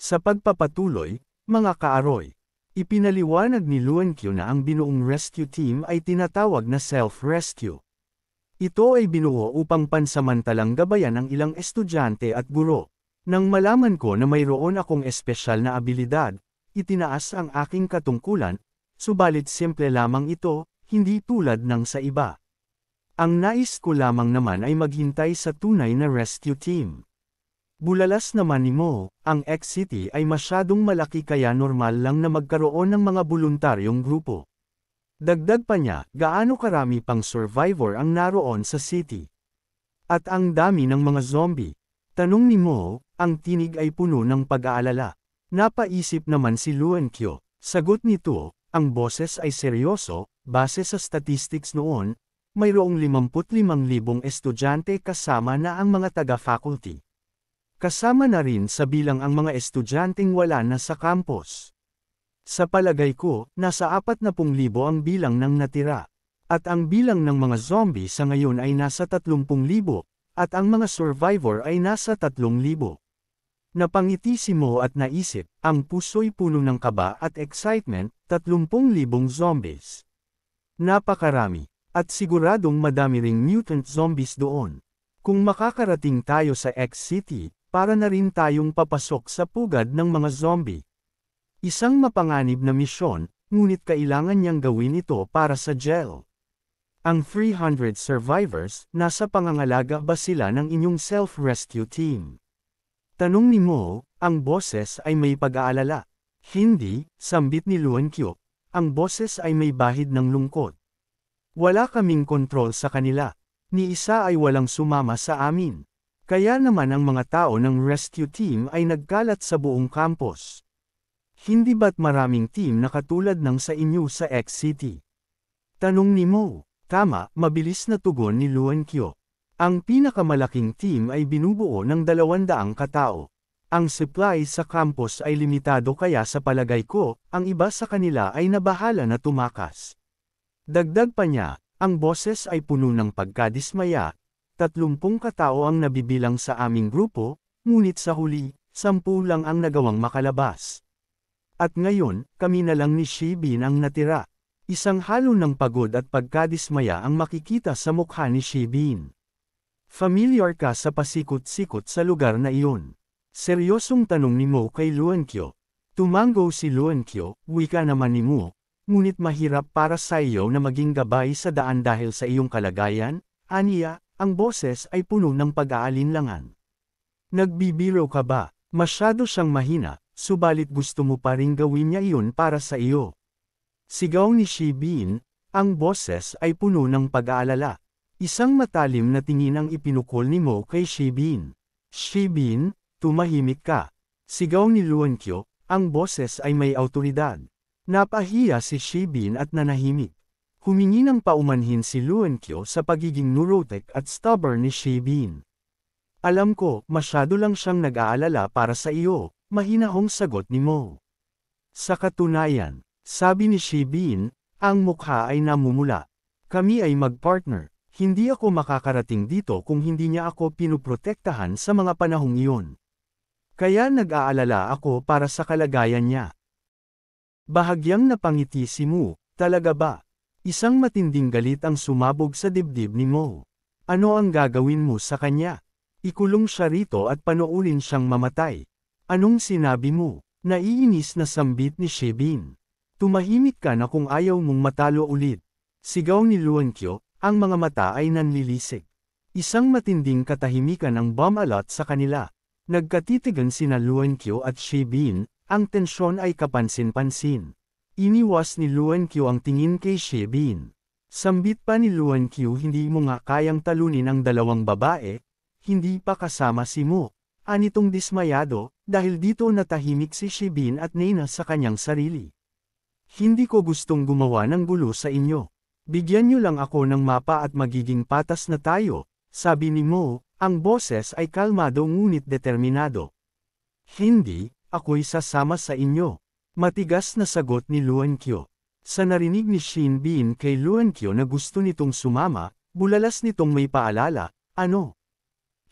Sa pagpapatuloy, mga kaaroy, ipinaliwanag ni Luankyo na ang binuong rescue team ay tinatawag na self-rescue. Ito ay binuo upang pansamantalang gabayan ang ilang estudyante at guro. Nang malaman ko na mayroon akong espesyal na abilidad, itinaas ang aking katungkulan, subalit simple lamang ito, hindi tulad ng sa iba. Ang nais ko lamang naman ay maghintay sa tunay na rescue team. Bulalas naman ni Mo, ang X-City ay masyadong malaki kaya normal lang na magkaroon ng mga voluntaryong grupo. Dagdag pa niya, gaano karami pang survivor ang naroon sa city. At ang dami ng mga zombie. Tanong ni Mo, ang tinig ay puno ng pag-aalala. Napaisip naman si Luankyo. Sagot nito, ang boses ay seryoso, base sa statistics noon, mayroong 55,000 estudyante kasama na ang mga taga-faculty. Kasama na rin sa bilang ang mga estudyanteng wala na sa campus. Sa palagay ko, nasa 40,000 ang bilang ng natira. At ang bilang ng mga zombie sa ngayon ay nasa 30,000, at ang mga survivor ay nasa 3,000. Napangiti si Mo at naisip, ang puso'y puno ng kaba at excitement, 30,000 zombies. Napakarami, at siguradong madami ring mutant zombies doon. Kung makakarating tayo sa X-City, para na rin tayong papasok sa pugad ng mga zombie. Isang mapanganib na misyon, ngunit kailangan niyang gawin ito para sa jail. Ang 300 survivors, nasa pangangalaga ba sila ng inyong self-rescue team? Tanong ni Mo, ang boses ay may pag-aalala. Hindi, sambit ni Luankyo, ang boses ay may bahid ng lungkot. Wala kaming kontrol sa kanila. Ni isa ay walang sumama sa amin. Kaya naman ang mga tao ng rescue team ay nagkalat sa buong campus. Hindi ba't maraming team na katulad ng sa inyo sa X-City? Tanong ni Mo. Tama, mabilis na tugon ni Luankyo. Ang pinakamalaking team ay binubuo ng 200 katao. Ang supply sa campus ay limitado kaya sa palagay ko, ang iba sa kanila ay nabahala na tumakas. Dagdag pa niya, ang boses ay puno ng pagkadismaya, 30 katao ang nabibilang sa aming grupo, ngunit sa huli, 10 lang ang nagawang makalabas. At ngayon, kami na lang ni Shibin ang natira. Isang halo ng pagod at pagkadismaya ang makikita sa mukha ni Shibin. Familiar ka sa pasikot-sikot sa lugar na iyon? Seryosong tanong ni Mo kay Luankyo. Tumango si Luankyo, wika naman ni Mo, ngunit mahirap para sa iyo na maging gabay sa daan dahil sa iyong kalagayan, aniya, ang boses ay puno ng pag-aalinlangan. Nagbibiro ka ba? Masyado siyang mahina, subalit gusto mo pa ring gawin niya iyon para sa iyo. Sigaw ni Shibin, ang boses ay puno ng pag-aalala. Isang matalim na tingin ang ipinukol ni Mo kay Shibin. Shibin, tumahimik ka. Sigaw ni Luankyo, ang boses ay may awtoridad. Napahiya si Shibin at nanahimik. Humingi ng paumanhin si Luankyo sa pagiging neurotic at stubborn ni Shibin. Alam ko, masyado lang siyang nag-aalala para sa iyo, mahinahong sagot ni Mo. Sa katunayan, sabi ni Shibin, ang mukha ay namumula. Kami ay mag-partner. Hindi ako makakarating dito kung hindi niya ako pinuprotektahan sa mga panahong iyon. Kaya nag-aalala ako para sa kalagayan niya. Bahagyang napangiti si Mo, talaga ba? Isang matinding galit ang sumabog sa dibdib ni Mo. Ano ang gagawin mo sa kanya? Ikulong siya rito at panoorin siyang mamatay. Anong sinabi mo? Naiinis na sambit ni Shibin. Tumahimik ka na kung ayaw mong matalo ulit. Sigaw ni Luankyo, ang mga mata ay nanlilisik. Isang matinding katahimikan ang bumalot sa kanila. Nagkatitigan sina Luankyo at Shibin, ang tensyon ay kapansin-pansin. Iniwas ni Luankyo ang tingin kay Shibin. Sambit pa ni Luankyo, hindi mo nga kayang talunin ang dalawang babae, hindi pa kasama si Mo. Anitong dismayado, dahil dito natahimik si Shibin at Nena sa kanyang sarili. Hindi ko gustong gumawa ng gulo sa inyo. Bigyan niyo lang ako ng mapa at magiging patas na tayo, sabi ni Mo, ang boses ay kalmado ngunit determinado. Hindi, ako'y sasama sa inyo. Matigas na sagot ni Luankyo. Sa narinig ni Shibin kay Luankyo na gusto nitong sumama, bulalas nitong may paalala, ano?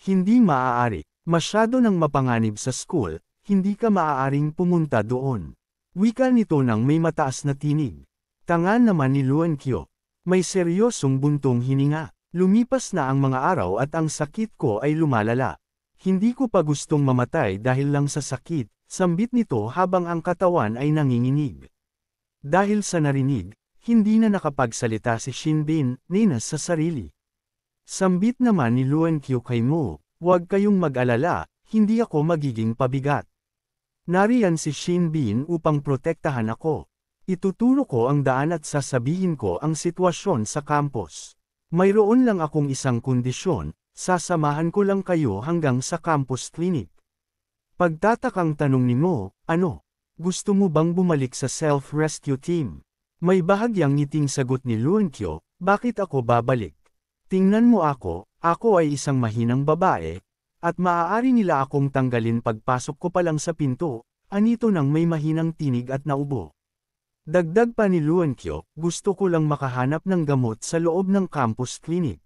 Hindi maaari, masyado nang mapanganib sa school, hindi ka maaaring pumunta doon. Wika nito nang may mataas na tinig. Tangan naman ni Luankyo. May seryosong buntong hininga. Lumipas na ang mga araw at ang sakit ko ay lumalala. Hindi ko pa gustong mamatay dahil lang sa sakit, sambit nito habang ang katawan ay nanginginig. Dahil sa narinig, hindi na nakapagsalita si Shinbin, ninas sa sarili. Sambit naman ni Luankyo kay Mo, huwag kayong mag-alala, hindi ako magiging pabigat. Nariyan si Shinbin upang protektahan ako. Ituturo ko ang daan at sasabihin ko ang sitwasyon sa campus. Mayroon lang akong isang kondisyon, sasamahan ko lang kayo hanggang sa campus clinic. Pagtatakang tanong ni Mo, ano? Gusto mo bang bumalik sa self-rescue team? May bahagyang ngiting sagot ni Luankyo, bakit ako babalik? Tingnan mo ako ay isang mahinang babae, at maaari nila akong tanggalin pagpasok ko pa lang sa pinto, anito nang may mahinang tinig at naubo. Dagdag pa ni Luankyo, gusto ko lang makahanap ng gamot sa loob ng campus clinic.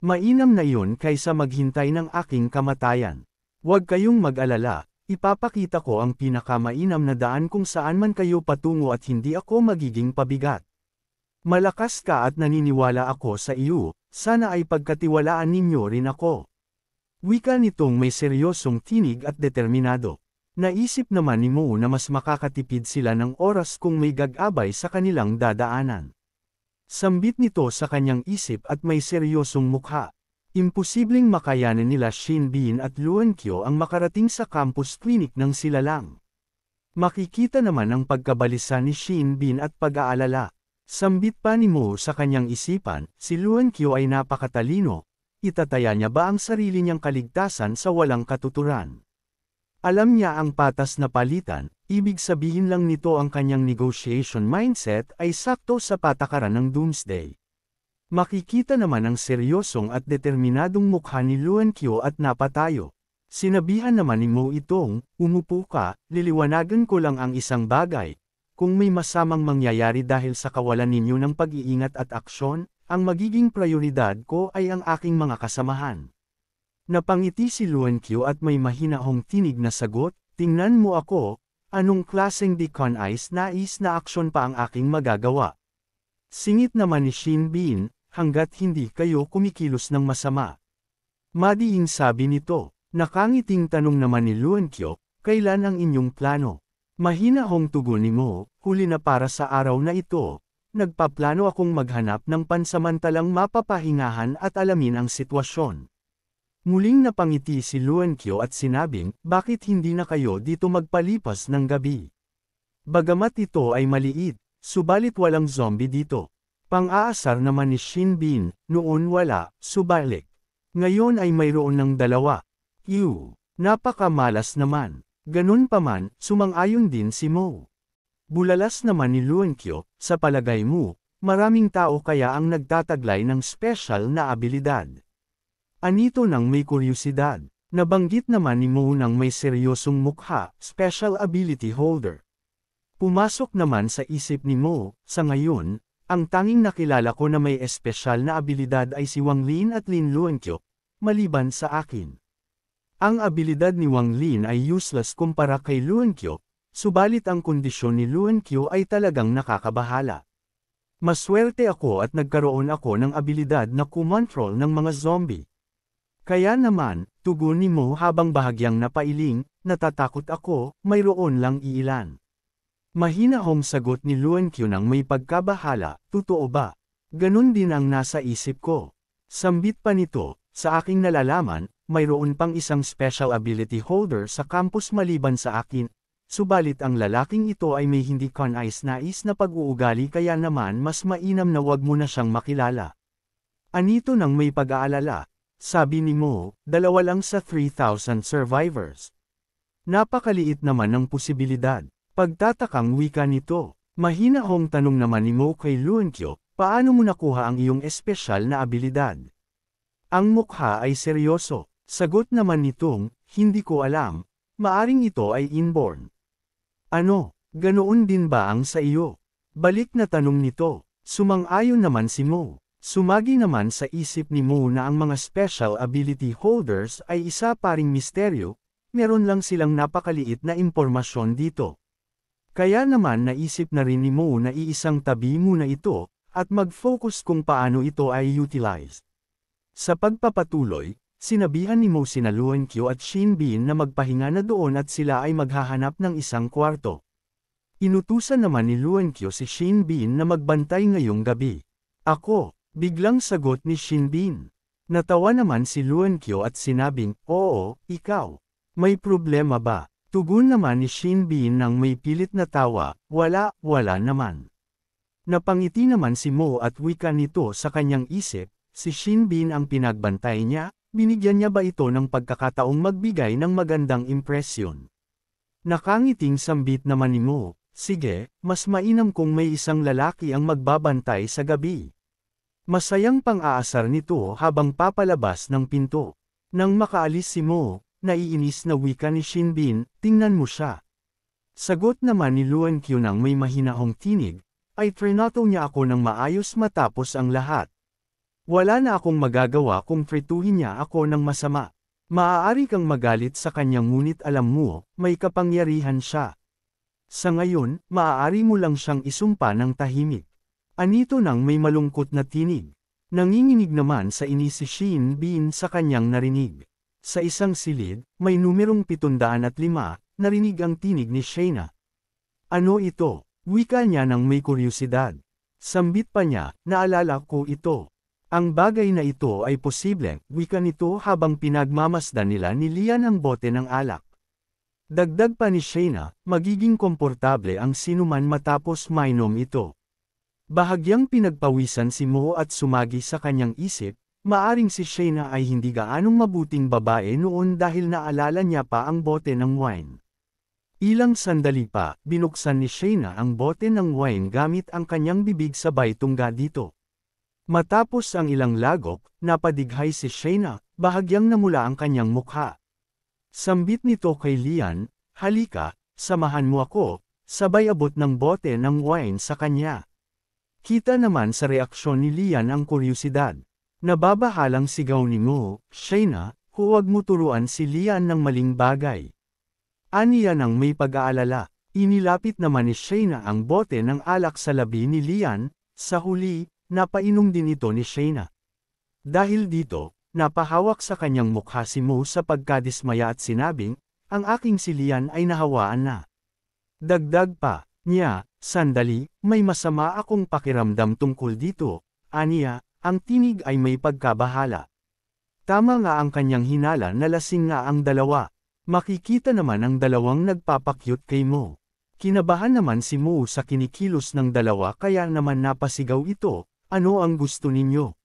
Mainam na yun kaysa maghintay ng aking kamatayan. Huwag kayong mag-alala, ipapakita ko ang pinakamainam na daan kung saan man kayo patungo at hindi ako magiging pabigat. Malakas ka at naniniwala ako sa iyo, sana ay pagkatiwalaan ninyo rin ako. Wika nitong may seryosong tinig at determinado. Naisip naman ni Mo na mas makakatipid sila ng oras kung may gag-abay sa kanilang dadaanan. Sambit nito sa kanyang isip at may seryosong mukha. Imposibleng makayanan nila Shinbin at Luankyo ang makarating sa campus clinic ng sila lang. Makikita naman ang pagkabalisa ni Shinbin at pag-aalala. Sambit pa ni Mo sa kanyang isipan, si Luankyo ay napakatalino, itataya niya ba ang sarili niyang kaligtasan sa walang katuturan? Alam niya ang patas na palitan, ibig sabihin lang nito ang kanyang negotiation mindset ay sakto sa patakaran ng Doomsday. Makikita naman ang seryosong at determinadong mukha ni Luankyo at napatayo. Sinabihan naman ni Mo itong, umupo ka, liliwanagan ko lang ang isang bagay. Kung may masamang mangyayari dahil sa kawalan ninyo ng pag-iingat at aksyon, ang magiging prioridad ko ay ang aking mga kasamahan. Napangiti si Luankyo at may mahinahong tinig na sagot, tingnan mo ako, anong klaseng nais na aksyon pa ang aking magagawa. Singit naman ni Shinbin, hanggat hindi kayo kumikilos ng masama. Madiing sabi nito, nakangiting tanong naman ni Luankyo, kailan ang inyong plano? Mahinahong tugon ni Mo, huli na para sa araw na ito, nagpaplano akong maghanap ng pansamantalang mapapahingahan at alamin ang sitwasyon. Muling napangiti si Luankyo at sinabing, bakit hindi na kayo dito magpalipas ng gabi? Bagamat ito ay maliit, subalit walang zombie dito. Pang-aasar naman ni Shinbin, noon wala, subalik. Ngayon ay mayroon ng dalawa. Napakamalas naman. Ganun pa man, sumang-ayon din si Mo. Bulalas naman ni Luankyo, sa palagay mo, maraming tao kaya ang nagtataglay ng special na abilidad. Anito nang may kuryosidad, nabanggit naman ni Mo nang may seryosong mukha, special ability holder. Pumasok naman sa isip ni Mo, sa ngayon, ang tanging nakilala ko na may espesyal na abilidad ay si Wang Lin at Lin Luankyo, maliban sa akin. Ang abilidad ni Wang Lin ay useless kumpara kay Luankyo, subalit ang kondisyon ni Luankyo ay talagang nakakabahala. Maswerte ako at nagkaroon ako ng abilidad na kumontrol ng mga zombie. Kaya naman, tugon ni Mo habang bahagyang napailing, natatakot ako, mayroon lang iilan. Mahinahong sagot ni Luankyo nang may pagkabahala, totoo ba? Ganun din ang nasa isip ko. Sambit pa nito, sa aking nalalaman, mayroon pang isang special ability holder sa campus maliban sa akin, subalit ang lalaking ito ay may hindi nais na pag-uugali kaya naman mas mainam na wag mo na siyang makilala. Anito nang may pag-aalala? Sabi ni Mo, dalawa lang sa 3,000 survivors. Napakaliit naman ng posibilidad. Pagtatakang wika nito, mahinahong tanong naman ni Mo kay Luankyo, paano mo nakuha ang iyong espesyal na abilidad? Ang mukha ay seryoso. Sagot naman nitong, hindi ko alam, maaring ito ay inborn. Ano, ganoon din ba ang sa iyo? Balik na tanong nito, sumang-ayon naman si Mo. Sumagi naman sa isip ni Mo na ang mga special ability holders ay isa pa ring misteryo, meron lang silang napakaliit na impormasyon dito. Kaya naman naisip na rin ni Mo na iisang tabi muna ito, at mag-focus kung paano ito ay utilized. Sa pagpapatuloy, sinabihan ni Mo sina Luan Q at Shin Bin na magpahinga na doon at sila ay maghahanap ng isang kwarto. Inutusan naman ni Luan Q si Shin Bin na magbantay ngayong gabi. Ako, biglang sagot ni Shin Bin. Natawa naman si Luan Q at sinabing, oo, ikaw. May problema ba? Tugon naman ni Shin Bin nang may pilit na tawa, wala naman. Napangiti naman si Mo at wika nito sa kanyang isip, si Shin Bin ang pinagbantay niya, binigyan niya ba ito ng pagkakataong magbigay ng magandang impresyon? Nakangiting sambit naman ni Mo. Sige, mas mainam kung may isang lalaki ang magbabantay sa gabi. Masayang pang-aasar nito habang papalabas ng pinto. Nang makaalis si Mo, naiinis na wika ni Shin Bin, tingnan mo siya. Sagot naman ni Luan Q nang may mahinahong tinig, ay trinato niya ako ng maayos matapos ang lahat. Wala na akong magagawa kung trituhin niya ako ng masama. Maaari kang magalit sa kanya ngunit alam mo, may kapangyarihan siya. Sa ngayon, maaari mo lang siyang isumpa ng tahimik. Anito nang may malungkot na tinig. Nanginginig naman sa inis si Shin Bin sa kanyang narinig. Sa isang silid, may numerong 705, narinig ang tinig ni Shayna. Ano ito? Wika niya nang may kuryosidad. Sambit pa niya, naalala ko ito. Ang bagay na ito ay posible, wika nito habang pinagmamasdan nila ni Lian ang bote ng alak. Dagdag pa ni Shayna, magiging komportable ang sinuman matapos mainom ito. Bahagyang pinagpawisan si Mo at sumagi sa kanyang isip, maaring si Shayna ay hindi gaanong mabuting babae noon dahil naalala niya pa ang bote ng wine. Ilang sandali pa, binuksan ni Shayna ang bote ng wine gamit ang kanyang bibig sabay tungga dito. Matapos ang ilang lagok, napadighay si Shayna, bahagyang namula ang kanyang mukha. Sambit nito kay Lian, halika, samahan mo ako, sabay abot ng bote ng wine sa kanya. Kita naman sa reaksyon ni Lian ang kuryosidad. Nababahalang sigaw ni Mo, Shayna, huwag mo turuan si Lian ng maling bagay. Aniya nang may pag-aalala, inilapit naman ni Shayna ang bote ng alak sa labi ni Lian, sa huli, napainom din ito ni Shayna. Dahil dito, napahawak sa kanyang mukha si Mo sa pagkadismaya at sinabing, ang aking si Lian ay nahawaan na. Dagdag pa, niya, sandali, may masama akong pakiramdam tungkol dito, aniya, ang tinig ay may pagkabahala. Tama nga ang kanyang hinala na lasing nga ang dalawa. Makikita naman ang dalawang nagpapakyut kay Mo. Kinabahan naman si Mo sa kinikilos ng dalawa kaya naman napasigaw ito, ano ang gusto ninyo?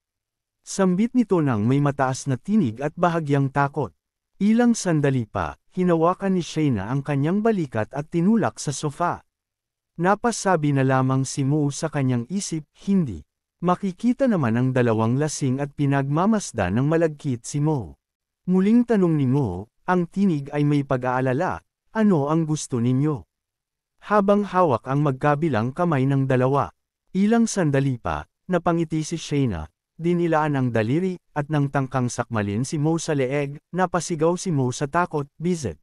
Sambit nito nang may mataas na tinig at bahagyang takot. Ilang sandali pa, hinawakan ni Shayna ang kanyang balikat at tinulak sa sofa. Napasabi na lamang si Mo sa kanyang isip, hindi. Makikita naman ang dalawang lasing at pinagmamasdan ng malagkit si Mo. Muling tanong ni Mo, ang tinig ay may pag-aalala, ano ang gusto ninyo? Habang hawak ang magkabilang kamay ng dalawa. Ilang sandali pa, napangiti si Shayna. Dinilaan ang daliri, at nang tangkang sakmalin si Mo sa leeg, napasigaw si Mo sa takot, Bizet.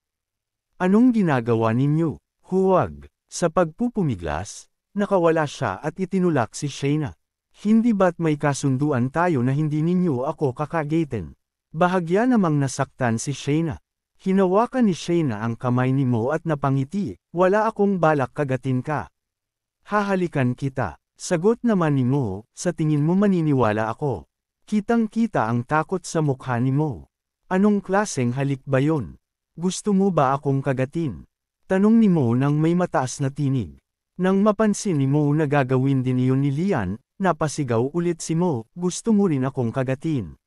Anong ginagawa ninyo? Huwag. Sa pagpupumiglas, nakawala siya at itinulak si Shayna. Hindi ba't may kasunduan tayo na hindi ninyo ako kakagatin? Bahagya namang nasaktan si Shayna. Hinawakan ni Shayna ang kamay ni Mo at napangiti, wala akong balak kagatin ka. Hahalikan kita. Sagot naman ni Mo, sa tingin mo maniniwala ako. Kitang-kita ang takot sa mukha ni Mo. Anong klaseng halik ba yon? Gusto mo ba akong kagatin? Tanong ni Mo nang may mataas na tinig. Nang mapansin ni Mo na gagawin din iyon ni Lian, napasigaw ulit si Mo, gusto mo rin akong kagatin.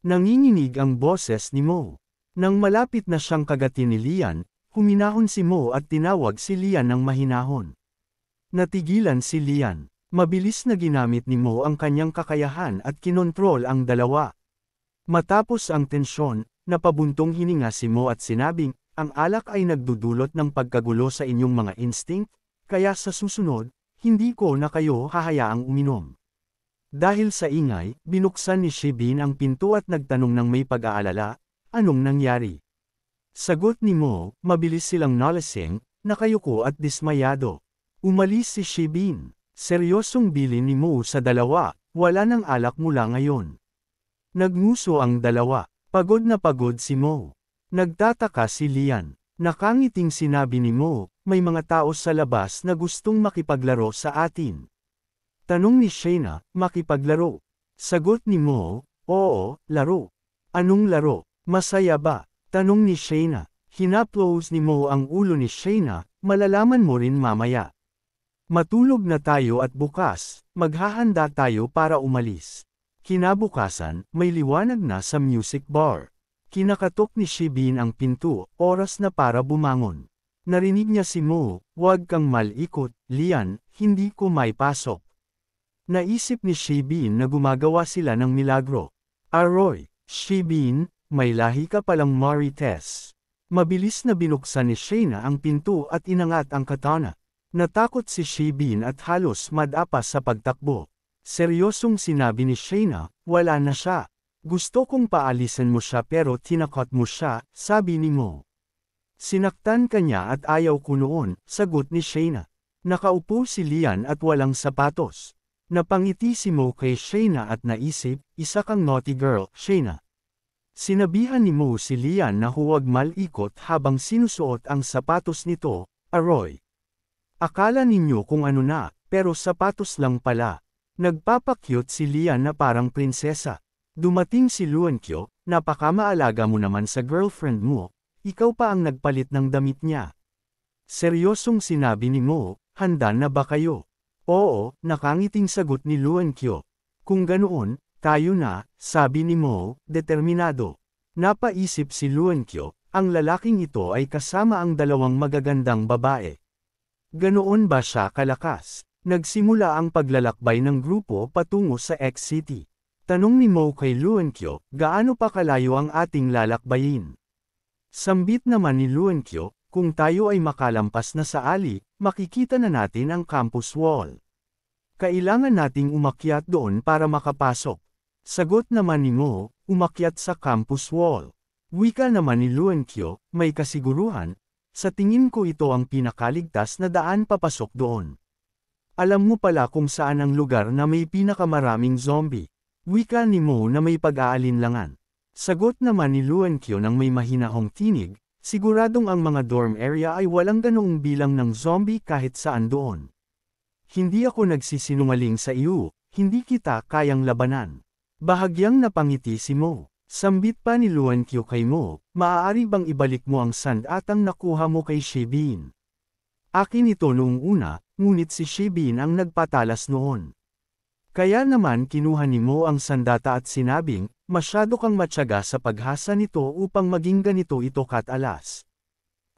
Nanginginig ang boses ni Mo. Nang malapit na siyang kagatin ni Lian, huminahon si Mo at tinawag si Lian ng mahinahon. Natigilan si Lian. Mabilis na ginamit ni Mo ang kanyang kakayahan at kinontrol ang dalawa. Matapos ang tensyon, napabuntong hininga si Mo at sinabing, ang alak ay nagdudulot ng pagkagulo sa inyong mga instinct, kaya sa susunod, hindi ko na kayo hahayaang uminom. Dahil sa ingay, binuksan ni Shibin ang pinto at nagtanong ng may pag-aalala, anong nangyari? Sagot ni Mo, mabilis silang nalasing, nakayuko at dismayado. Umalis si Shibin. Seryosong bilin ni Mo sa dalawa, wala nang alak mula ngayon. Nagnguso ang dalawa. Pagod na pagod si Mo. Nagtataka si Lian. Nakangiting sinabi ni Mo, may mga tao sa labas na gustong makipaglaro sa atin. Tanong ni Shayna, makipaglaro. Sagot ni Mo, oo, laro. Anong laro? Masaya ba? Tanong ni Shayna. Hinaplos ni Mo ang ulo ni Shayna, malalaman mo rin mamaya. Matulog na tayo at bukas, maghahanda tayo para umalis. Kinabukasan, may liwanag na sa music bar. Kinakatok ni Shibin ang pinto, oras na para bumangon. Narinig niya si Mo, huwag kang malikot, Lian, hindi ko may pasok. Naisip ni Shibin na gumagawa sila ng milagro. Aroy, Shibin, may lahi ka palang Marites. Mabilis na binuksan ni Shayna ang pinto at inangat ang katana. Natakot si Shibin at halos madapa sa pagtakbo. Seryosong sinabi ni Shayna, wala na siya. Gusto kong paalisan mo siya pero tinakot mo siya, sabi ni Mo. Sinaktan ka niya at ayaw ko noon, sagot ni Shayna. Nakaupo si Lian at walang sapatos. Napangiti si Mo kay Shayna at naisip, isa kang naughty girl, Shayna. Sinabihan ni Mo si Lian na huwag malikot habang sinusuot ang sapatos nito, Aroy. Akala ninyo kung ano na, pero sapatos lang pala. Nagpapakyut si Lian na parang prinsesa. Dumating si Luankyo, napakamaalaga mo naman sa girlfriend mo, ikaw pa ang nagpalit ng damit niya. Seryosong sinabi ni Mo, handa na ba kayo? Oo, nakangiting sagot ni Luankyo. Kung ganoon, tayo na, sabi ni Mo, determinado. Napaisip si Luankyo, ang lalaking ito ay kasama ang dalawang magagandang babae. Ganoon ba siya kalakas? Nagsimula ang paglalakbay ng grupo patungo sa X-City. Tanong ni Mo kay Luankyo, gaano pa kalayo ang ating lalakbayin? Sambit naman ni Luankyo, kung tayo ay makalampas na sa ali, makikita na natin ang campus wall. Kailangan nating umakyat doon para makapasok. Sagot naman ni Mo, umakyat sa campus wall. Wika naman ni Luankyo, may kasiguruhan, sa tingin ko ito ang pinakaligtas na daan papasok doon. Alam mo pala kung saan ang lugar na may pinakamaraming zombie. Wika ni Mo na may pag-aalinlangan. Sagot naman ni Luankyo ng may mahinahong tinig, siguradong ang mga dorm area ay walang ganoong bilang ng zombie kahit saan doon. Hindi ako nagsisinungaling sa iyo, hindi kita kayang labanan. Bahagyang napangiti si Mo. Sambit pa ni Luankyo kay Mo, maaari bang ibalik mo ang sandatang nakuha mo kay Shibin? Akin ito noong una, ngunit si Shibin ang nagpatalas noon. Kaya naman kinuha ni Mo ang sandata at sinabing, masyado kang matyaga sa paghasa nito upang maging ganito ito katalas.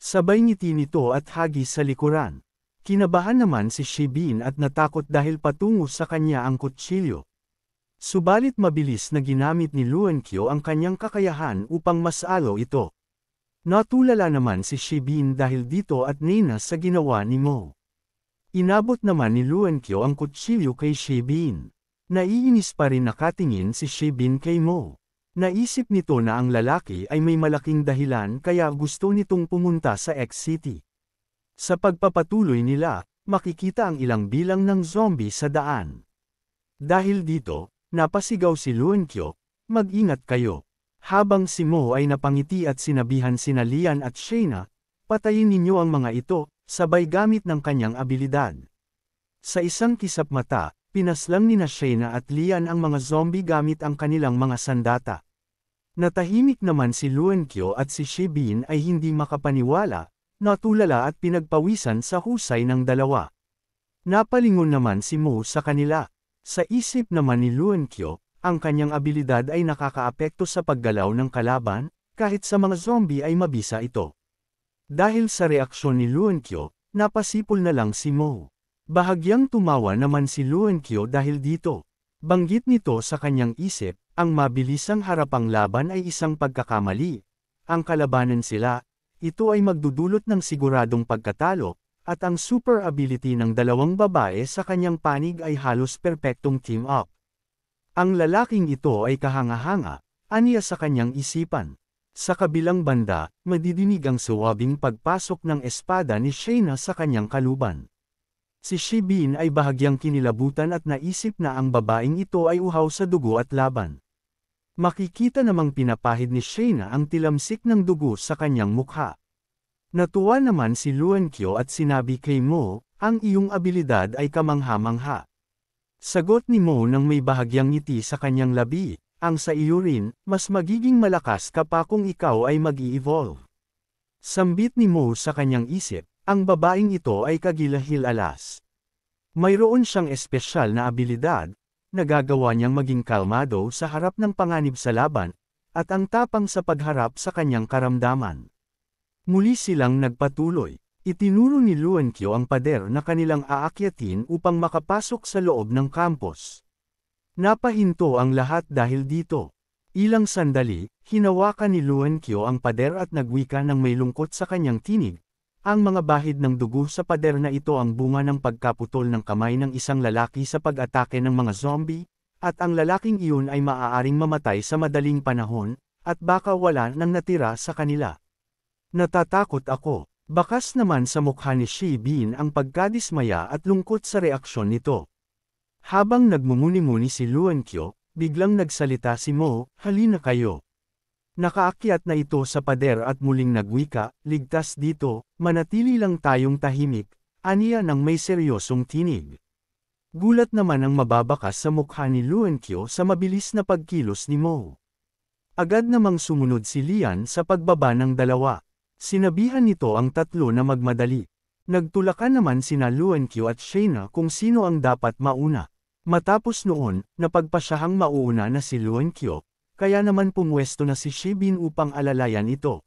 Sabay ngiti nito at hagi sa likuran. Kinabahan naman si Shibin at natakot dahil patungo sa kanya ang kutsilyo. Subalit mabilis na ginamit ni Luankyo ang kanyang kakayahan upang masalo ito. Natulala naman si Shibin dahil dito at nina sa ginawa ni Mo. Inabot naman ni Luankyo ang kutsilyo kay Shibin. Naiinis pa rin nakatingin si Shibin kay Mo. Naisip nito na ang lalaki ay may malaking dahilan kaya gusto nitong pumunta sa X-City. Sa pagpapatuloy nila, makikita ang ilang bilang ng zombie sa daan. Dahil dito, napasigaw si Luankyo, mag-ingat kayo. Habang si Mo ay napangiti at sinabihan sina Lian at Shayna, patayin ninyo ang mga ito, sabay gamit ng kanyang abilidad. Sa isang kisap mata, pinaslang nina Shayna at Lian ang mga zombie gamit ang kanilang mga sandata. Natahimik naman si Luankyo at si Shibin ay hindi makapaniwala, natulala at pinagpawisan sa husay ng dalawa. Napalingon naman si Mo sa kanila. Sa isip naman ni Luankyo, ang kanyang abilidad ay nakakaapekto sa paggalaw ng kalaban, kahit sa mga zombie ay mabisa ito. Dahil sa reaksyon ni Luankyo, napasipol na lang si Mo. Bahagyang tumawa naman si Luankyo dahil dito. Banggit nito sa kanyang isip, ang mabilisang harapang laban ay isang pagkakamali. Ang kalabanan sila, ito ay magdudulot ng siguradong pagkatalo, at ang super ability ng dalawang babae sa kanyang panig ay halos perpektong team up. Ang lalaking ito ay kahanga-hanga, aniya sa kanyang isipan. Sa kabilang banda, madidinig ang suwabing pagpasok ng espada ni Shayna sa kanyang kaluban. Si Shibin ay bahagyang kinilabutan at naisip na ang babaeng ito ay uhaw sa dugo at laban. Makikita namang pinapahid ni Shayna ang tilamsik ng dugo sa kanyang mukha. Natuwa naman si Luankyo at sinabi kay Mo, ang iyong abilidad ay kamangha-mangha. Sagot ni Mo nang may bahagyang ngiti sa kanyang labi. Ang sa iyo rin, mas magiging malakas ka pa kung ikaw ay mag-i-evolve. Sambit ni Mo sa kanyang isip, ang babaeng ito ay kagilahil-alas. Mayroon siyang espesyal na abilidad, nagagawa niyang maging kalmado sa harap ng panganib sa laban, at ang tapang sa pagharap sa kanyang karamdaman. Muli silang nagpatuloy. Itinuro ni Luankyo ang pader na kanilang aakyatin upang makapasok sa loob ng campus. Napahinto ang lahat dahil dito. Ilang sandali, hinawakan ni Luankyo ang pader at nagwika ng may lungkot sa kanyang tinig. Ang mga bahid ng dugo sa pader na ito ang bunga ng pagkaputol ng kamay ng isang lalaki sa pag-atake ng mga zombie, at ang lalaking iyon ay maaaring mamatay sa madaling panahon, at baka wala nang natira sa kanila. Natatakot ako. Bakas naman sa mukha ni Shibin ang pagkadismaya at lungkot sa reaksyon nito. Habang nagmumuni-muni si Luankyo, biglang nagsalita si Mo, halina kayo. Nakaakyat na ito sa pader at muling nagwika, ligtas dito, manatili lang tayong tahimik, aniya ng may seryosong tinig. Gulat naman ang mababakas sa mukha ni Luankyo sa mabilis na pagkilos ni Mo. Agad namang sumunod si Lian sa pagbaba ng dalawa. Sinabihan nito ang tatlo na magmadali. Nagtulakan naman sina Luankyo at Shayna kung sino ang dapat mauna. Matapos noon, napagpasyahang mauuna na si Luankyo, kaya naman pumwesto na si Shibin upang alalayan ito.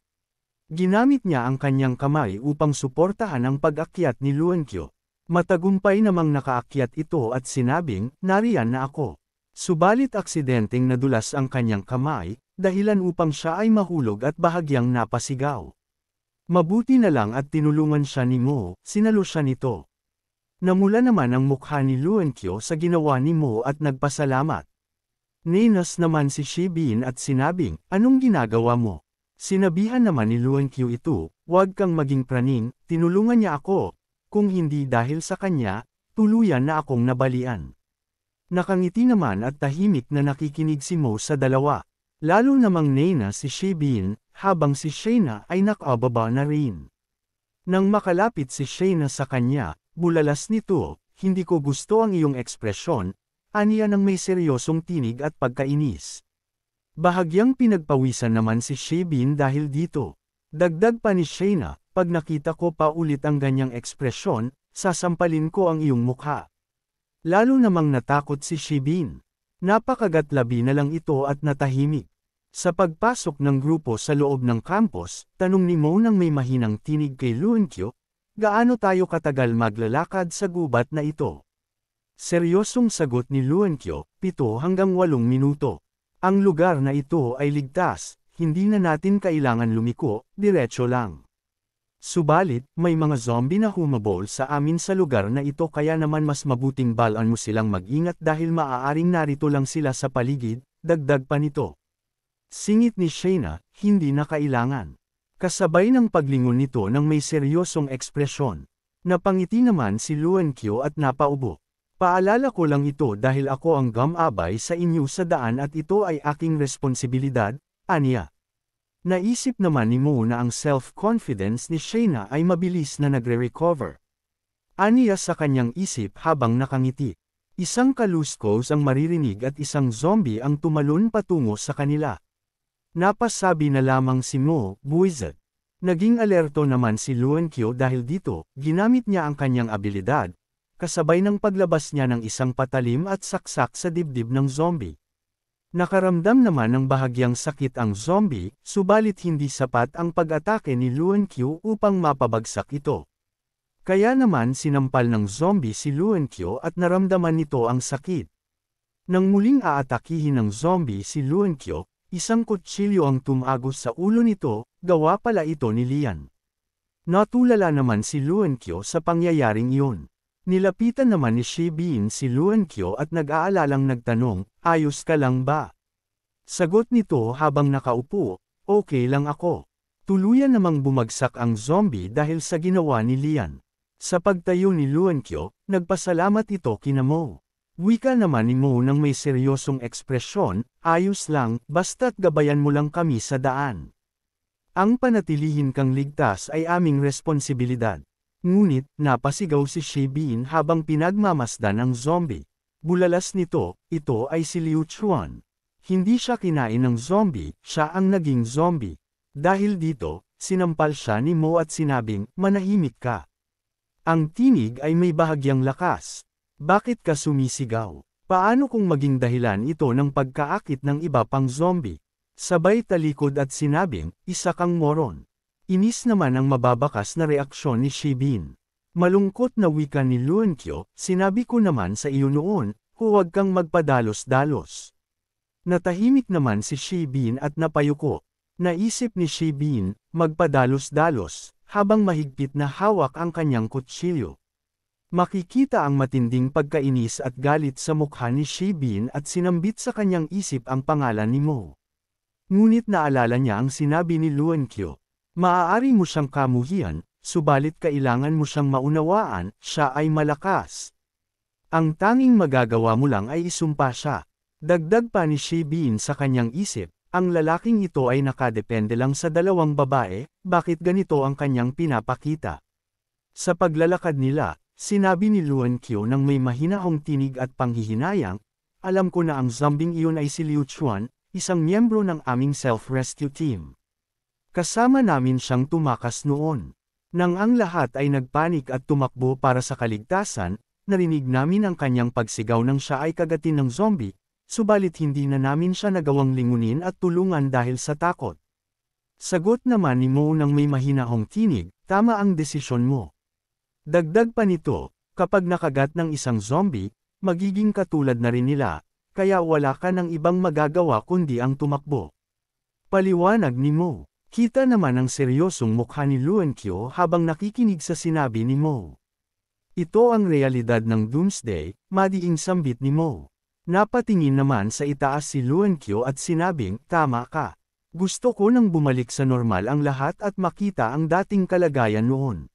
Ginamit niya ang kanyang kamay upang suportahan ang pag-akyat ni Luankyo. Matagumpay namang nakaakyat ito at sinabing, nariyan na ako. Subalit aksidenteng nadulas ang kanyang kamay, dahilan upang siya ay mahulog at bahagyang napasigaw. Mabuti na lang at tinulungan siya ni Mo, sinalo siya nito. Namula naman ang mukha ni Luankyo sa ginawa ni Mo at nagpasalamat. Ninas naman si Shibin at sinabing, anong ginagawa mo? Sinabihan naman ni Luankyo ito, huwag kang maging praning, tinulungan niya ako. Kung hindi dahil sa kanya, tuluyan na akong nabalian. Nakangiti naman at tahimik na nakikinig si Mo sa dalawa. Lalo namang nena si Shibin, habang si Shayna ay nakababa na rin. Nang makalapit si Shayna sa kanya, bulalas nito, hindi ko gusto ang iyong ekspresyon, aniya ng may seryosong tinig at pagkainis. Bahagyang pinagpawisan naman si Shibin dahil dito. Dagdag pa ni Shayna, pag nakita ko pa ulit ang ganyang ekspresyon, sasampalin ko ang iyong mukha. Lalo namang natakot si Shibin. Napakagatlabi na lang ito at natahimik. Sa pagpasok ng grupo sa loob ng campus, tanong ni Mo nang may mahinang tinig kay Luankyo, gaano tayo katagal maglalakad sa gubat na ito? Seryosong sagot ni Luankyo, 7 hanggang 8 minuto. Ang lugar na ito ay ligtas, hindi na natin kailangan lumiko, diretso lang. Subalit, may mga zombie na humabol sa amin sa lugar na ito kaya naman mas mabuting balaan mo silang mag-ingat dahil maaaring narito lang sila sa paligid, dagdag pa nito. Singit ni Shayna, hindi na kailangan. Kasabay ng paglingon nito ng may seryosong ekspresyon. Napangiti naman si Luankyo at napaubo. Paalala ko lang ito dahil ako ang gumabay sa inyo sa daan at ito ay aking responsibilidad, aniya. Naisip naman ni Mo na ang self-confidence ni Shayna ay mabilis na nagre-recover. Aniya sa kanyang isip habang nakangiti. Isang kaluskos ang maririnig at isang zombie ang tumalon patungo sa kanila. Napasabi na lamang si Mo, buwisit. Naging alerto naman si Luankyo dahil dito, ginamit niya ang kanyang abilidad, kasabay ng paglabas niya ng isang patalim at saksak sa dibdib ng zombie. Nakaramdam naman ng bahagyang sakit ang zombie, subalit hindi sapat ang pag-atake ni Luankyo upang mapabagsak ito. Kaya naman sinampal ng zombie si Luankyo at naramdaman nito ang sakit. Nang muling aatakihin ng zombie si Luankyo, isang kutsilyo ang tumagos sa ulo nito, gawa pala ito ni Lian. Natulala naman si Luankyo sa pangyayaring iyon. Nilapitan naman ni Shibin si Luankyo at nag-aalalang nagtanong, ayos ka lang ba? Sagot nito habang nakaupo, Okay lang ako. Tuluyan namang bumagsak ang zombie dahil sa ginawa ni Lian. Sa pagtayo ni Luankyo, nagpasalamat ito kina Mo. Wika naman ni Mo nang may seryosong ekspresyon, ayos lang, basta't gabayan mo lang kami sa daan. Ang panatilihin kang ligtas ay aming responsibilidad. Ngunit, napasigaw si Shibin habang pinagmamasdan ang zombie. Bulalas nito, ito ay si Liu Chuan. Hindi siya kinain ng zombie, siya ang naging zombie. Dahil dito, sinampal siya ni Mo at sinabing, manahimik ka. Ang tinig ay may bahagyang lakas. Bakit ka sumisigaw? Paano kung maging dahilan ito ng pagkaakit ng iba pang zombie? Sabay talikod at sinabing, isa kang moron. Inis naman ang mababakas na reaksyon ni Shibin. Malungkot na wika ni Luankyo, sinabi ko naman sa iyo noon, huwag kang magpadalos-dalos. Natahimik naman si Shibin at napayuko. Naisip ni Shibin, magpadalos-dalos, habang mahigpit na hawak ang kanyang kutsilyo. Makikita ang matinding pagkainis at galit sa mukha ni Shibin at sinambit sa kanyang isip ang pangalan ni Mo. Ngunit naalala niya ang sinabi ni Luankyo. Maaari mo siyang kamuhian, subalit kailangan mo siyang maunawaan, siya ay malakas. Ang tanging magagawa mo lang ay isumpa siya. Dagdag pa ni Shibin sa kanyang isip, ang lalaking ito ay nakadepende lang sa dalawang babae, bakit ganito ang kanyang pinapakita? Sa paglalakad nila, sinabi ni Luankyo nang may mahinahong tinig at panghihinayang, alam ko na ang zombing iyon ay si Liu Chuan, isang miyembro ng aming self-rescue team. Kasama namin siyang tumakas noon. Nang ang lahat ay nagpanik at tumakbo para sa kaligtasan, narinig namin ang kanyang pagsigaw nang siya ay kagatin ng zombie, subalit hindi na namin siya nagawang lingunin at tulungan dahil sa takot. Sagot naman ni Mo nang may mahinahong tinig, tama ang desisyon mo. Dagdag pa nito, kapag nakagat ng isang zombie, magiging katulad na rin nila, kaya wala ka ng ibang magagawa kundi ang tumakbo. Paliwanag ni Mo. Kita naman ang seryosong mukha ni Luankyo habang nakikinig sa sinabi ni Mo. Ito ang realidad ng Doomsday, madiing sambit ni Mo. Napatingin naman sa itaas si Luankyo at sinabing, tama ka. Gusto ko nang bumalik sa normal ang lahat at makita ang dating kalagayan noon.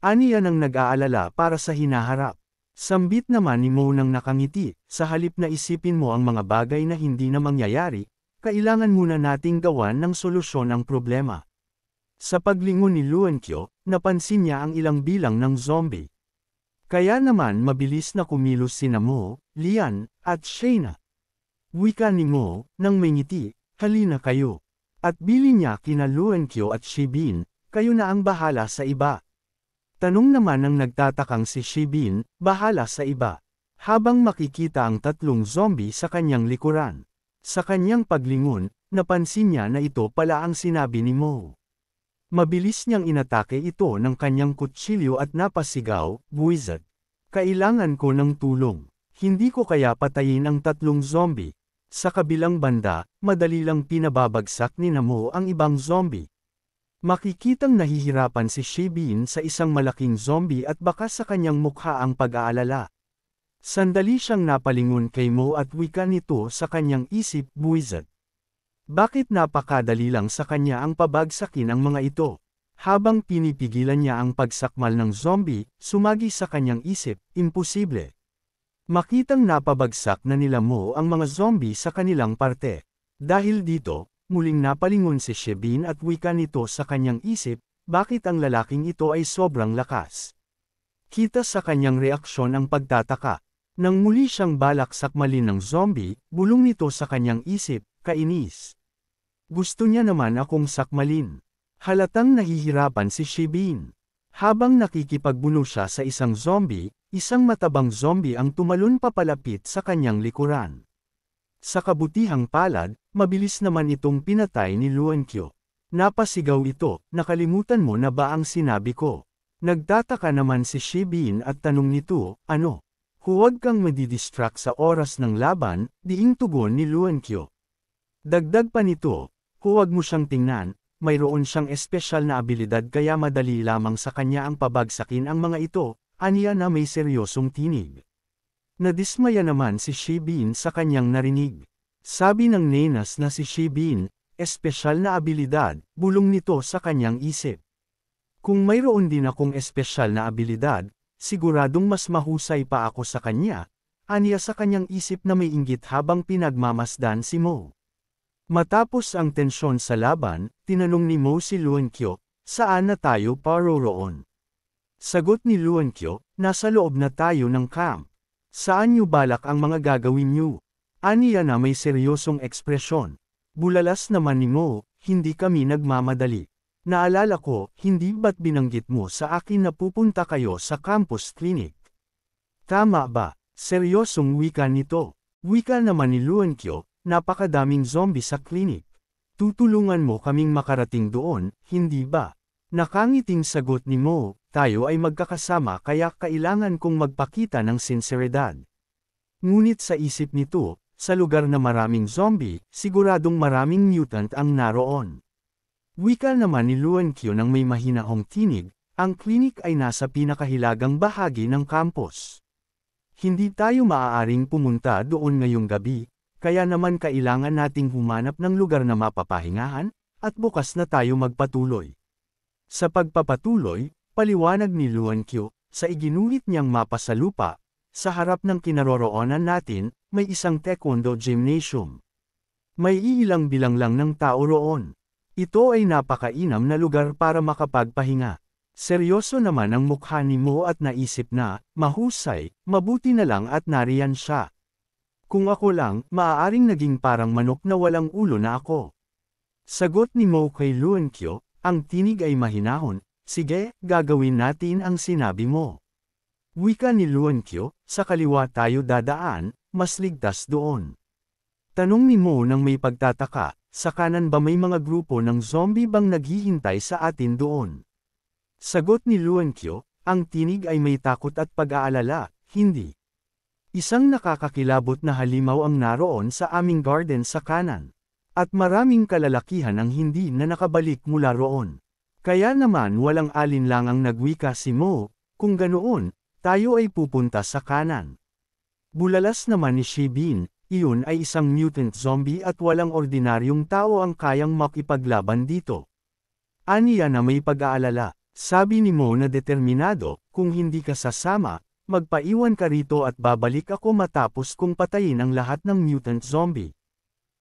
Aniya nang nag-aalala para sa hinaharap. Sambit naman ni Mo nang nakangiti, sa halip na isipin mo ang mga bagay na hindi na mangyayari, kailangan muna nating gawan ng solusyon ang problema. Sa paglingon ni Luankyo, napansin niya ang ilang bilang ng zombie. Kaya naman mabilis na kumilos sina Mo, Lian, at Shayna. Wika ni Mo, nang may ngiti, halina kayo. At bili niya kina Luankyo at Shibin, kayo na ang bahala sa iba. Tanong naman ng nagtatakang si Shibin, bahala sa iba. Habang makikita ang tatlong zombie sa kanyang likuran. Sa kanyang paglingon, napansin niya na ito pala ang sinabi ni Mo. Mabilis niyang inatake ito ng kanyang kutsilyo at napasigaw, buwisit. Kailangan ko ng tulong. Hindi ko kaya patayin ang tatlong zombie. Sa kabilang banda, madali lang pinababagsak ni Mo ang ibang zombie. Makikitang nahihirapan si Shibin sa isang malaking zombie at baka sa kanyang mukha ang pag-aalala. Sandali siyang napalingon kay Mo at wika nito sa kanyang isip, buwisit. Bakit napakadali lang sa kanya ang pabagsakin ang mga ito? Habang pinipigilan niya ang pagsakmal ng zombie, sumagi sa kanyang isip, imposible. Makitang napabagsak na nila Mo ang mga zombie sa kanilang parte. Dahil dito, muling napalingon si Shibin at wika nito sa kanyang isip, bakit ang lalaking ito ay sobrang lakas? Kita sa kanyang reaksyon ang pagtataka. Nang muli siyang balak sakmalin ng zombie, bulong nito sa kanyang isip, kainis. Gusto niya naman akong sakmalin. Halatang nahihirapan si Shibin. Habang nakikipagbuno siya sa isang zombie, isang matabang zombie ang tumalon papalapit sa kanyang likuran. Sa kabutihang palad, mabilis naman itong pinatay ni Luankyo. Napasigaw ito, nakalimutan mo na ba ang sinabi ko? Nagtataka naman si Shibin at tanong nito, ano? Huwag kang madidistract sa oras ng laban, diing tugon ni Luankyo. Dagdag pa nito, huwag mo siyang tingnan, mayroon siyang espesyal na abilidad kaya madali lamang sa kanya ang pabagsakin ang mga ito, aniya na may seryosong tinig. Nadismaya naman si Shibin sa kanyang narinig. Sabi ng nenas na si Shibin, espesyal na abilidad, bulong nito sa kanyang isip. Kung mayroon din akong espesyal na abilidad, siguradong mas mahusay pa ako sa kanya, aniya sa kanyang isip na may inggit habang pinagmamasdan si Mo. Matapos ang tensyon sa laban, tinanong ni Mo si Luankyo, saan na tayo paroroon? Sagot ni Luankyo, nasa loob na tayo ng camp. Saan niyo balak ang mga gagawin niyo? Aniya na may seryosong ekspresyon. Bulalas naman ni Mo, hindi kami nagmamadali. Naalala ko, hindi ba't binanggit mo sa akin na pupunta kayo sa campus clinic? Tama ba? Seryosong wika nito. Wika naman ni Luankyo, napakadaming zombie sa clinic. Tutulungan mo kaming makarating doon, hindi ba? Nakangiting sagot ni Mo, tayo ay magkakasama kaya kailangan kong magpakita ng sinseridad. Ngunit sa isip nito, sa lugar na maraming zombie, siguradong maraming mutant ang naroon. Wika naman ni Luankyo nang may mahinahong tinig, ang klinik ay nasa pinakahilagang bahagi ng campus. Hindi tayo maaaring pumunta doon ngayong gabi, kaya naman kailangan nating humanap ng lugar na mapapahingahan, at bukas na tayo magpatuloy. Sa pagpapatuloy, paliwanag ni Luankyo, sa iginuhit niyang mapa sa lupa, sa harap ng kinaroroonan natin, may isang taekwondo gymnasium. May iilang bilang lang ng tao roon. Ito ay napakainam na lugar para makapagpahinga. Seryoso naman ang mukha ni Mo at naisip na, mahusay, mabuti na lang at nariyan siya. Kung ako lang, maaaring naging parang manok na walang ulo na ako. Sagot ni Mo kay Luankyo, ang tinig ay mahinahon, sige, gagawin natin ang sinabi mo. Wika ni Luankyo, sa kaliwa tayo dadaan, mas ligtas doon. Tanong ni Mo nang may pagtataka, sa kanan ba may mga grupo ng zombie bang naghihintay sa atin doon? Sagot ni Luankyo, ang tinig ay may takot at pag-aalala, hindi. Isang nakakakilabot na halimaw ang naroon sa aming garden sa kanan. At maraming kalalakihan ang hindi na nakabalik mula roon. Kaya naman walang alinlangang nagwika si Mo, kung ganoon, tayo ay pupunta sa kanan. Bulalas naman ni Shibin, iyon ay isang mutant zombie at walang ordinaryong tao ang kayang makipaglaban dito. Aniya na may pag-aalala, sabi ni Mo na determinado, kung hindi ka sasama, magpaiwan ka rito at babalik ako matapos kong patayin ang lahat ng mutant zombie.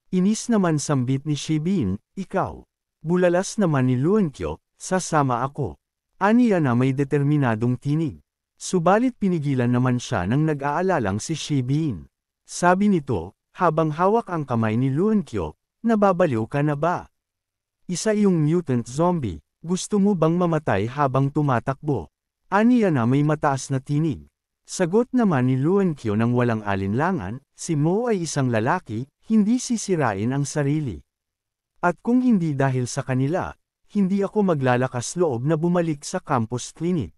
Inis naman sambit ni Shibin, ikaw. Bulalas naman ni Luankyo, sasama ako. Aniya na may determinadong tinig. Subalit pinigilan naman siya nang nag-aalalang si Shibin. Sabi nito, habang hawak ang kamay ni Luankyo, nababaliw ka na ba? Isa iyong mutant zombie, gusto mo bang mamatay habang tumatakbo? Aniya na may mataas na tinig. Sagot naman ni Luankyo nang walang alinlangan, si Mo ay isang lalaki, hindi sisirain ang sarili. At kung hindi dahil sa kanila, hindi ako maglalakas loob na bumalik sa campus clinic.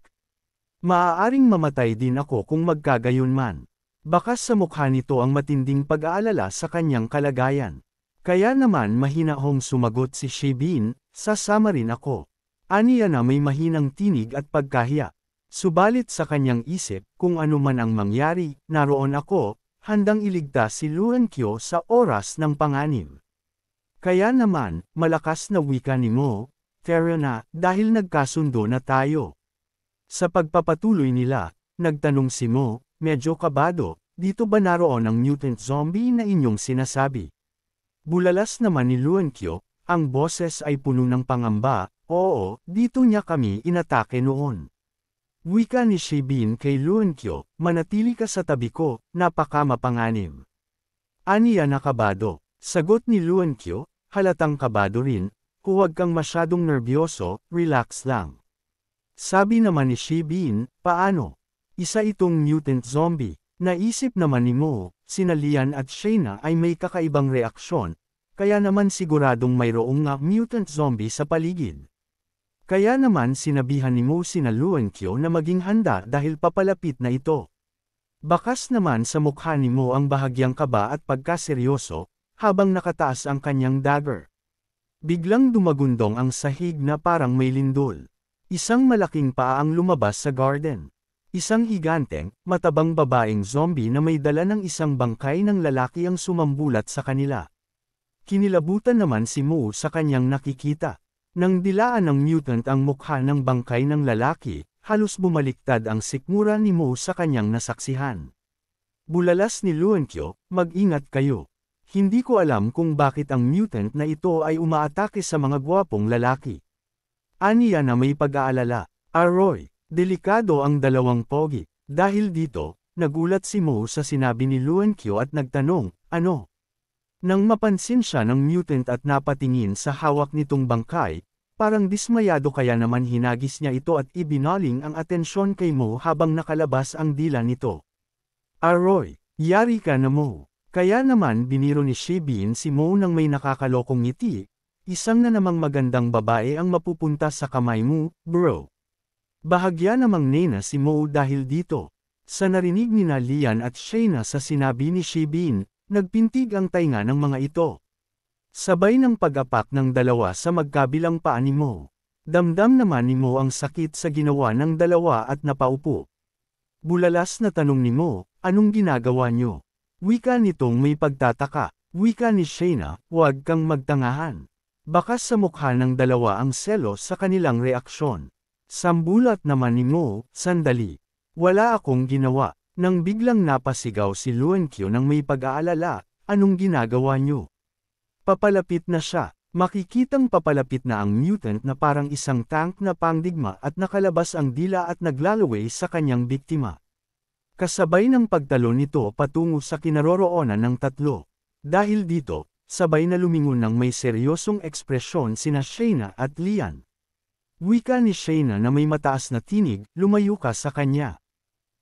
Maaaring mamatay din ako kung magkagayon man. Bakas sa mukha nito ang matinding pag-aalala sa kanyang kalagayan. Kaya naman mahinahong sumagot si Shibin, sasama rin ako. Aniya na may mahinang tinig at pagkahiya. Subalit sa kanyang isip, kung ano man ang mangyari, naroon ako, handang iligtas si Luankyo sa oras ng panganib. Kaya naman, malakas na wika ni Mo, tara na, dahil nagkasundo na tayo. Sa pagpapatuloy nila, nagtanong si Mo, medyo kabado, dito ba naroon ang mutant zombie na inyong sinasabi? Bulalas naman ni Luankyo, ang boses ay puno ng pangamba, oo, dito niya kami inatake noon. Wika ni Shibin kay Luankyo, manatili ka sa tabi ko, napakamapanganib. Aniya na kabado. Sagot ni Luankyo, halatang kabado rin, huwag kang masyadong nerbyoso, relax lang. Sabi naman ni Shibin, paano? Isa itong mutant zombie. Naisip naman ni Mo, sina Lian at Shayna ay may kakaibang reaksyon, kaya naman siguradong mayroong nga mutant zombie sa paligid. Kaya naman sinabihan ni Mo sina Luankyo na maging handa dahil papalapit na ito. Bakas naman sa mukha ni Mo ang bahagyang kaba at pagkaseryoso, habang nakataas ang kanyang dagger. Biglang dumagundong ang sahig na parang may lindol. Isang malaking paa ang lumabas sa garden. Isang higanteng, matabang babaeng zombie na may dala ng isang bangkay ng lalaki ang sumambulat sa kanila. Kinilabutan naman si Mo sa kanyang nakikita. Nang dilaan ng mutant ang mukha ng bangkay ng lalaki, halos bumaliktad ang sikmura ni Mo sa kanyang nasaksihan. Bulalas ni Luankyo, mag-ingat kayo. Hindi ko alam kung bakit ang mutant na ito ay umaatake sa mga gwapong lalaki. Aniya na may pag-aalala. Aroy, delikado ang dalawang pogi. Dahil dito, nagulat si Mo sa sinabi ni Luankyo at nagtanong, ano? Nang mapansin siya ng mutant at napatingin sa hawak nitong bangkay, parang dismayado kaya naman hinagis niya ito at ibinaling ang atensyon kay Mo habang nakalabas ang dila nito. Aroy, yari ka na Mo. Kaya naman biniro ni Shibin si Mo nang may nakakalokong ngiti, isang na namang magandang babae ang mapupunta sa kamay mo, bro. Bahagya namang nena si Mo dahil dito. Sa narinig ni Lian at Shayna sa sinabi ni Shibin, nagpintig ang tainga ng mga ito. Sabay ng pag-apak ng dalawa sa magkabilang paa ni Mo. Damdam naman ni Mo ang sakit sa ginawa ng dalawa at napaupo. Bulalas na tanong ni Mo, anong ginagawa niyo? Wika nitong may pagtataka. Wika ni Shayna, huwag kang magtangahan. Bakas sa mukha ng dalawa ang selos sa kanilang reaksyon. Sambulat naman ni Mo, sandali. Wala akong ginawa. Nang biglang napasigaw si Luankyo nang may pag-aalala, anong ginagawa niyo? Papalapit na siya. Makikitang papalapit na ang mutant na parang isang tank na pangdigma at nakalabas ang dila at naglalaway sa kanyang biktima. Kasabay ng pagtalon nito patungo sa kinaroroonan ng tatlo. Dahil dito, sabay na lumingon ng may seryosong ekspresyon sina Shayna at Lian. Wika ni Shayna na may mataas na tinig, lumayo ka sa kanya.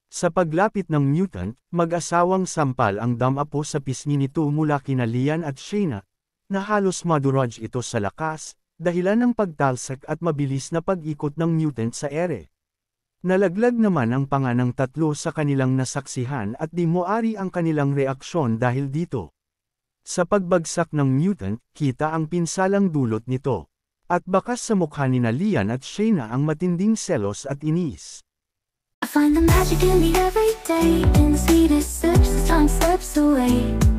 Sa paglapit ng mutant, mag-asawang sampal ang damapo sa pisngi nito mula kina Lian at Shayna, na halos maduraj ito sa lakas, dahilan ng pagtalsak at mabilis na pag-ikot ng mutant sa ere. Nalaglag naman ang panga ng tatlo sa kanilang nasaksihan at di moari ang kanilang reaksyon dahil dito. Sa pagbagsak ng mutant, kita ang pinsalang dulot nito. At bakas sa mukha ni Lian at Shayna ang matinding selos at inis. I find the magic in the everyday, in the sweetest sips as time slips away.